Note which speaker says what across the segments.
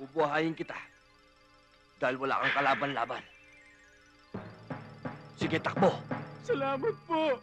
Speaker 1: Bubuhayin kita. Dahil wala kang kalaban-laban. Sige, takbo!
Speaker 2: Salamat po.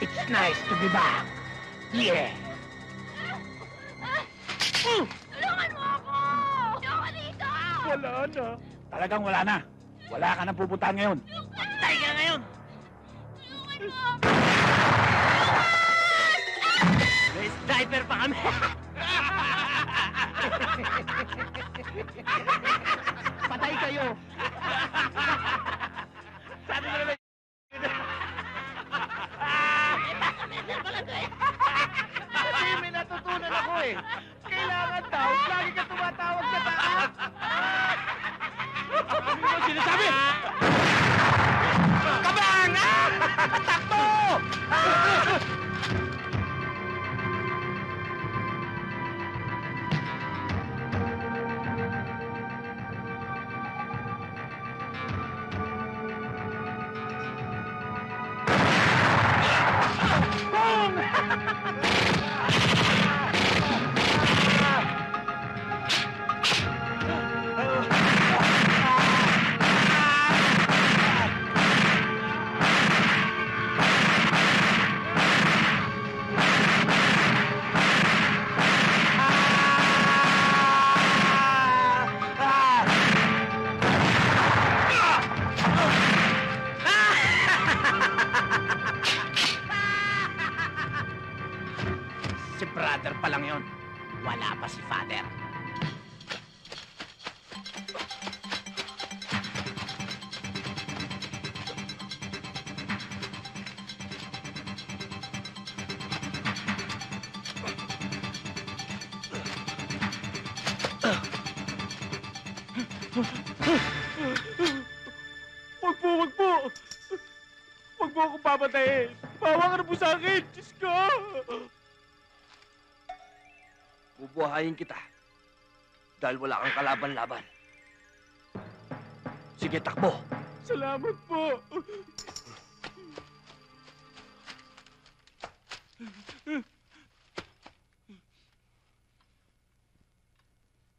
Speaker 3: It's nice to be back. Yeah.
Speaker 4: Tulungan mo ako! Ayoko dito!
Speaker 2: Wala na.
Speaker 3: Talagang wala na. Wala ka nang pupuntahan ngayon.
Speaker 1: Patay ka ngayon!
Speaker 4: Tulungan mo!
Speaker 1: May sniper pa kami!
Speaker 3: Patay kayo.
Speaker 1: Sabi ko naman!
Speaker 2: Kasi may natutunan ako eh. Kailangan daw, lagi ka tumatawag sa taas.
Speaker 1: Ano ba sinasabi? Kabang! Takbo!
Speaker 3: Si brother pa lang yun. Wala pa si father.
Speaker 2: Wag po, wag po. Wag mo akong papatayin. Bawa ka na po sa akin. Diyos ko.
Speaker 1: Bubuhayin kita. Dahil wala kang kalaban-laban. Sige, takbo!
Speaker 2: Salamat po.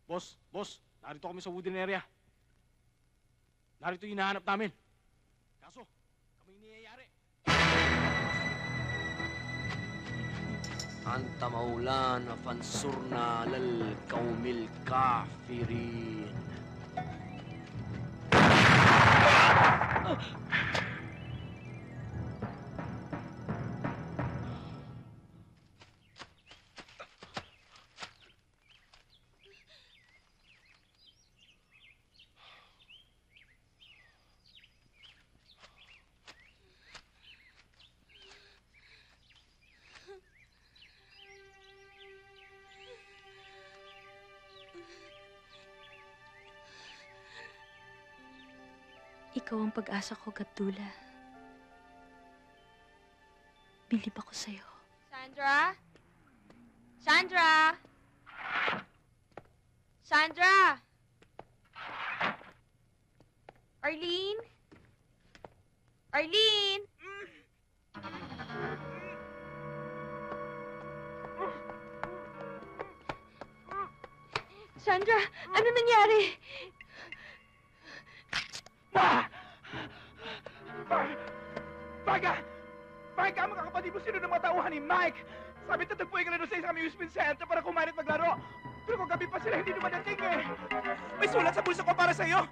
Speaker 5: Boss, narito kami sa wooden area. Narito yung hinahanap namin. Kaso, kami niyayari.
Speaker 1: أنت مولانا فانصرنا على القوم الكافرين.
Speaker 6: Ikaw ang pag-asa ko, Gabdula. Bilib ako sa'yo.
Speaker 4: Sandra? Sandra? Sandra? Arlene? Arlene? Sandra, ano nangyari?
Speaker 2: Baga! Baga, makakapatid mo sino ng mga tauhan ni Mike. Sabi tatagpuin ka na doon sa isang amusement center para kumain at maglaro. Pero kung gabi pa sila, hindi dumadating eh. May sulat sa bulsa ko para sa'yo.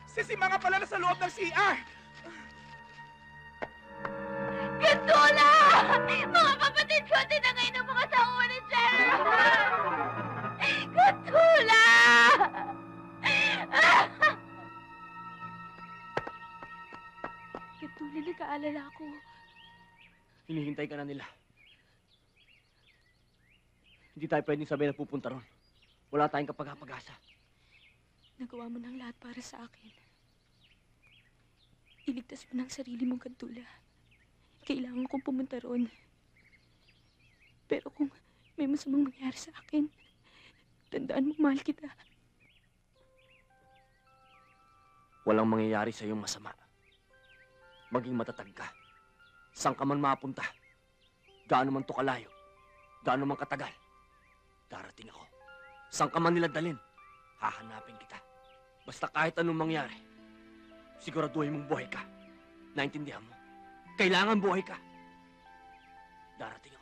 Speaker 2: Sisimanga pala na sa loob ng CR.
Speaker 4: Gandula! Mga kapatid ko, tinangay ng mga tauhan ni Gerald! Gandula!
Speaker 6: Gabdula, nag-aalala ako.
Speaker 1: Hinihintay ka na nila. Hindi tayo pwedeng sabihin na pupunta ron. Wala tayong kapag-apag-asa.
Speaker 6: Nagawa mo ng lahat para sa akin. Iligtas mo ng sarili mo, Gandula. Kailangan kong pumunta roon. Pero kung may masamang mangyari sa akin, tandaan mo, mahal kita.
Speaker 1: Walang mangyayari sa iyong masama. Maging matatag ka. Saan ka man mapunta. Gaano man to kalayo. Gaano man katagal. Darating ako. Saan ka man nila dalhin, hahanapin kita. Basta kahit anong mangyari, siguraduhin mong buhay ka. Naintindihan mo? Kailangan buhay ka. Darating